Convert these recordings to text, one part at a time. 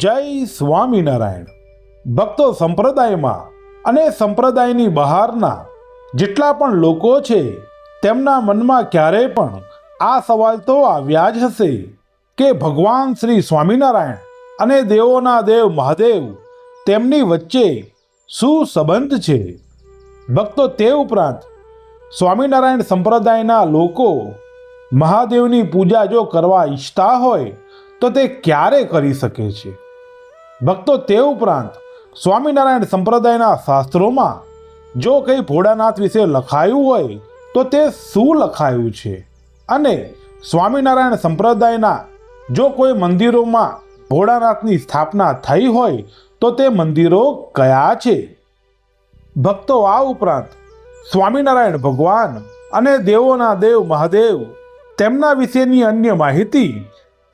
જય સ્વામિનારાયણ. ભક્તો, સંપ્રદાયમાં અને સંપ્રદાયની બહારના જેટલા પણ લોકો છે તેમના મનમાં ક્યારેય પણ આ સવાલ તો આવ્યા જ હશે કે ભગવાન શ્રી સ્વામિનારાયણ અને દેવોના દેવ મહાદેવ તેમની વચ્ચે શું સંબંધ છે. ભક્તો, તે ઉપરાંત સ્વામિનારાયણ સંપ્રદાયના લોકો મહાદેવની પૂજા જો કરવા ઈચ્છતા હોય તો તે ક્યારે કરી શકે છે. ભક્તો, તે ઉપરાંત સ્વામિનારાયણ સંપ્રદાયના શાસ્ત્રોમાં જો કંઈ ભોળાનાથ વિશે લખાયું હોય તો તે શું લખાયું છે અને સ્વામિનારાયણ સંપ્રદાયના જો કોઈ મંદિરોમાં ભોળાનાથની સ્થાપના થઈ હોય તો તે મંદિરો કયા છે. ભક્તો, આ ઉપરાંત સ્વામિનારાયણ ભગવાન અને દેવોના દેવ મહાદેવ તેમના વિશેની અન્ય માહિતી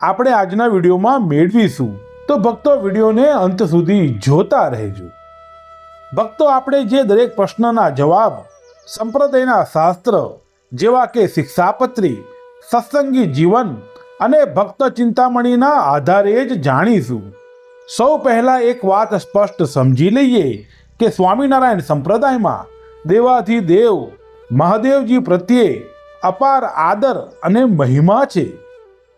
આપણે આજના વિડીયોમાં મેળવીશું. તો ભક્તો, વિડીયોને અંત સુધી જોતા રહેજો. ભક્તો, આપણે જે દરેક પ્રશ્નના જવાબ સંપ્રદાયના શાસ્ત્ર જેવા કે શિક્ષાપત્રી, સત્સંગી જીવન અને ભક્ત ચિંતામણીના આધારે જ જાણીશું. સૌ પહેલા એક વાત સ્પષ્ટ સમજી લઈએ કે સ્વામિનારાયણ સંપ્રદાયમાં દેવાધિદેવ મહાદેવજી પ્રત્યે અપાર આદર અને મહિમા છે.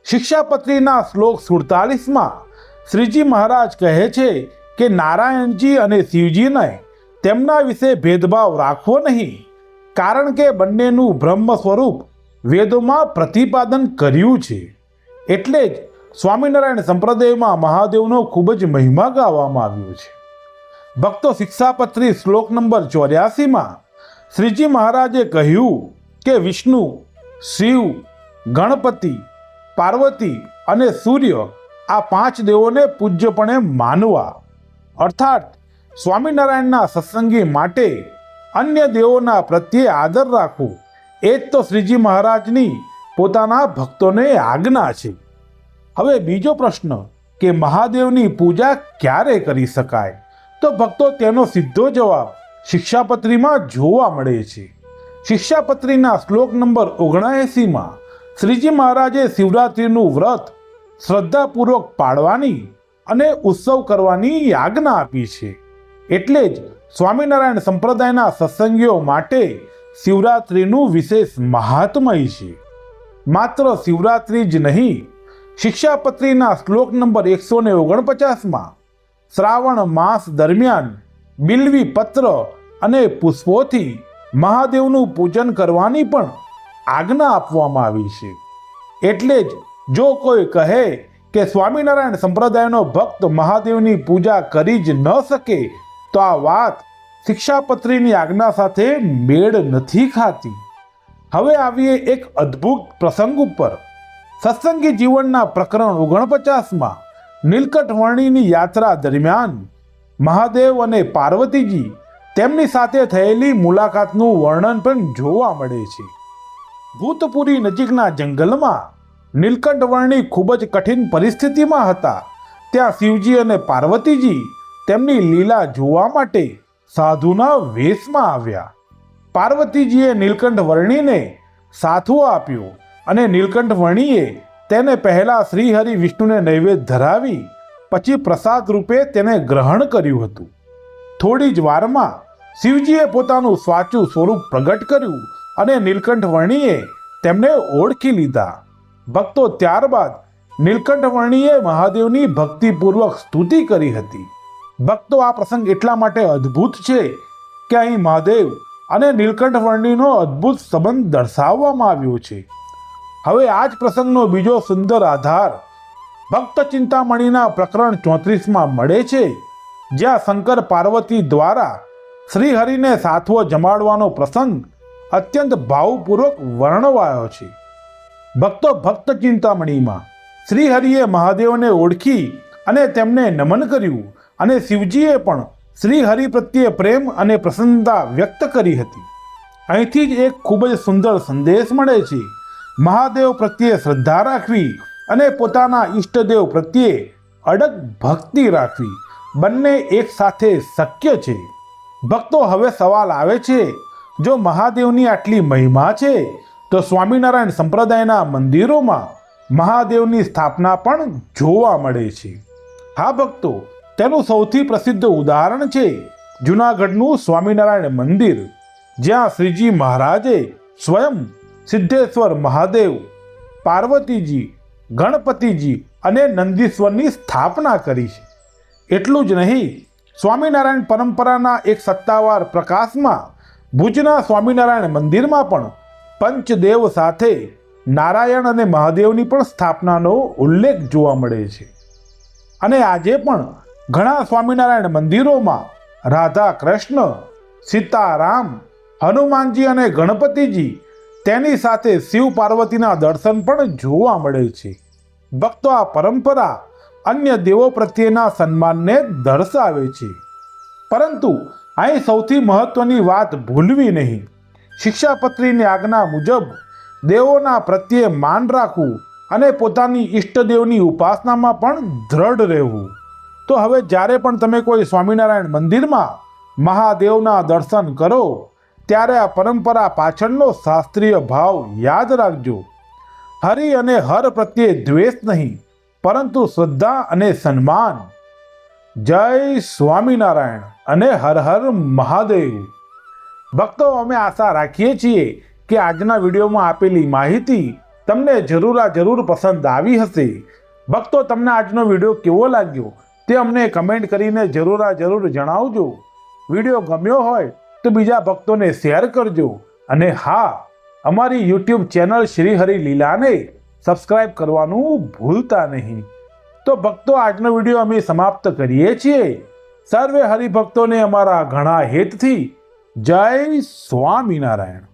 શિક્ષાપત્રીના શ્લોક 47માં શ્રીજી મહારાજ કહે છે કે નારાયણજી અને શિવજીને તેમના વિશે ભેદભાવ રાખવો નહીં, કારણ કે બંનેનું બ્રહ્મ સ્વરૂપ વેદોમાં પ્રતિપાદન કર્યું છે. એટલે જ સ્વામિનારાયણ સંપ્રદાયમાં મહાદેવનો ખૂબ જ મહિમા ગાવામાં આવ્યો છે. ભક્તો, શિક્ષાપત્રી શ્લોક નંબર 84માં શ્રીજી મહારાજે કહ્યું કે વિષ્ણુ, શિવ, ગણપતિ, પાર્વતી અને સૂર્ય આ 5 દેવોને પૂજ્યપણે માનવા. અર્થાત સ્વામિનારાયણના સત્સંગી માટે અન્ય દેવોના પ્રત્યે આદર રાખવો એ જ તો શ્રીજી મહારાજની પોતાના ભક્તોને આજ્ઞા છે. હવે બીજો પ્રશ્ન કે મહાદેવની પૂજા ક્યારે કરી શકાય, તો ભક્તો તેનો સીધો જવાબ શિક્ષાપત્રીમાં જોવા મળે છે. શિક્ષાપત્રીના શ્લોક નંબર 79માં શ્રીજી મહારાજે શિવરાત્રિનું વ્રત શ્રદ્ધાપૂર્વક પાળવાની અને ઉત્સવ કરવાની આજ્ઞા આપી છે. એટલે જ સ્વામિનારાયણ સંપ્રદાયના સત્સંગીઓ માટે શિવરાત્રિનું વિશેષ મહાત્મય છે. માત્ર શિવરાત્રિ જ નહીં, શિક્ષાપત્રીના શ્લોક નંબર 149માં શ્રાવણ માસ દરમિયાન બિલ્વી પત્ર અને પુષ્પોથી મહાદેવનું પૂજન કરવાની પણ આજ્ઞા આપવામાં આવી છે. એટલે જ જો કોઈ કહે કે સ્વામિનારાયણ સંપ્રદાયનો ભક્ત મહાદેવની પૂજા કરી જ ન શકે તો આ વાત શિક્ષાપત્રીની આજ્ઞા સાથે મેળ નથી ખાતી. હવે આવીએ એક અદ્ભુત પ્રસંગ ઉપર. સત્સંગી જીવનના પ્રકરણ 49માં નીલકંઠ વર્ણીની યાત્રા દરમિયાન મહાદેવ અને પાર્વતીજી તેમની સાથે થયેલી મુલાકાતનું વર્ણન પણ જોવા મળે છે. ભૂતપુરી નજીકના જંગલમાં નીલકંઠ વર્ણી ખૂબ જ કઠિન પરિસ્થિતિમાં હતા. ત્યાં શિવજી અને પાર્વતીજી તેમની લીલા જોવા માટે સાધુના વેશમાં આવ્યા. પાર્વતીજીએ નીલકંઠ વર્ણીને સાથવો આપ્યો અને નીલકંઠ વર્ણીએ તેને પહેલા શ્રીહરિ વિષ્ણુને નૈવેદ્ય ધરાવી પછી પ્રસાદ રૂપે તેને ગ્રહણ કર્યું હતું. થોડી જ વારમાં શિવજીએ પોતાનું સાચું સ્વરૂપ પ્રગટ કર્યું અને નીલકંઠ વર્ણીએ તેમને ઓળખી લીધા. ભક્તો, ત્યારબાદ નીલકંઠ વર્ણીએ મહાદેવની ભક્તિપૂર્વક સ્તુતિ કરી હતી. ભક્તો, આ પ્રસંગ એટલા માટે અદ્ભુત છે કે અહીં મહાદેવ અને નીલકંઠ વર્ણીનો અદ્ભુત સંબંધ દર્શાવવામાં આવ્યો છે. હવે આ જ પ્રસંગનો બીજો સુંદર આધાર ભક્ત ચિંતામણીના પ્રકરણ 34માં મળે છે, જ્યાં શંકર પાર્વતી દ્વારા શ્રીહરિને સાથવો જમાડવાનો પ્રસંગ અત્યંત ભાવપૂર્વક વર્ણવાયો છે. ભક્તો, ભક્ત ચિંતામણીમાં શ્રીહરિએ મહાદેવને ઓળખી અને તેમને નમન કર્યું અને શિવજીએ પણ શ્રીહરિ પ્રત્યે પ્રેમ અને પ્રસન્નતા વ્યક્ત કરી હતી. અહીંથી જ એક ખૂબ જ સુંદર સંદેશ મળે છે. મહાદેવ પ્રત્યે શ્રદ્ધા રાખવી અને પોતાના ઈષ્ટદેવ પ્રત્યે અડગ ભક્તિ રાખવી બંને એક સાથે શક્ય છે. ભક્તો, હવે સવાલ આવે છે, જો મહાદેવની આટલી મહિમા છે તો સ્વામિનારાયણ સંપ્રદાયના મંદિરોમાં મહાદેવની સ્થાપના પણ જોવા મળે છે. હા ભક્તો, તેનું સૌથી પ્રસિદ્ધ ઉદાહરણ છે જૂનાગઢનું સ્વામિનારાયણ મંદિર, જ્યાં શ્રીજી મહારાજે સ્વયં સિદ્ધેશ્વર મહાદેવ, પાર્વતીજી, ગણપતિજી અને નંદીશ્વરની સ્થાપના કરી છે. એટલું જ નહીં, સ્વામિનારાયણ પરંપરાના એક સત્તાવાર પ્રકાશમાં ભુજના સ્વામિનારાયણ મંદિરમાં પણ પંચદેવ સાથે નારાયણ અને મહાદેવની પણ સ્થાપનાનો ઉલ્લેખ જોવા મળે છે. અને આજે પણ ઘણા સ્વામિનારાયણ મંદિરોમાં રાધા કૃષ્ણ, સીતારામ, હનુમાનજી અને ગણપતિજી, તેની સાથે શિવ પાર્વતીના દર્શન પણ જોવા મળે છે. ભક્તો, આ પરંપરા અન્ય દેવો પ્રત્યેના સન્માનને દર્શાવે છે. પરંતુ અહીં સૌથી મહત્વની વાત ભૂલવી નહીં. શિક્ષાપત્રીની આજ્ઞા મુજબ દેવોના પ્રત્યે માન રાખવું અને પોતાની ઈષ્ટદેવની ઉપાસનામાં પણ દ્રઢ રહેવું. તો હવે જ્યારે પણ તમે કોઈ સ્વામિનારાયણ મંદિરમાં મહાદેવના દર્શન કરો, ત્યારે આ પરંપરા પાછળનો શાસ્ત્રીય ભાવ યાદ રાખજો. હરિ અને હર પ્રત્યે દ્વેષ નહીં, પરંતુ શ્રદ્ધા અને સન્માન. જય સ્વામિનારાયણ અને હર હર મહાદેવ. ભક્તો, અમે આશા રાખીએ છીએ કે આજના વિડીયોમાં આપેલી માહિતી તમને જરૂર પસંદ આવી હશે. ભક્તો, તમને આજનો વિડીયો કેવો લાગ્યો તે અમને કમેન્ટ કરીને જરૂર જણાવજો. વિડીયો ગમ્યો હોય તો બીજા ભક્તોને શેર કરજો. અને હા, અમારી યુટ્યુબ ચેનલ શ્રી હરિ લીલાને સબસ્ક્રાઇબ કરવાનું ભૂલતા નહીં. તો ભક્તો, આજનો વિડીયો અમે સમાપ્ત કરીએ છીએ. સર્વે હરિભક્તોને અમારા ઘણા હેતથી જય સ્વામિનારાયણ.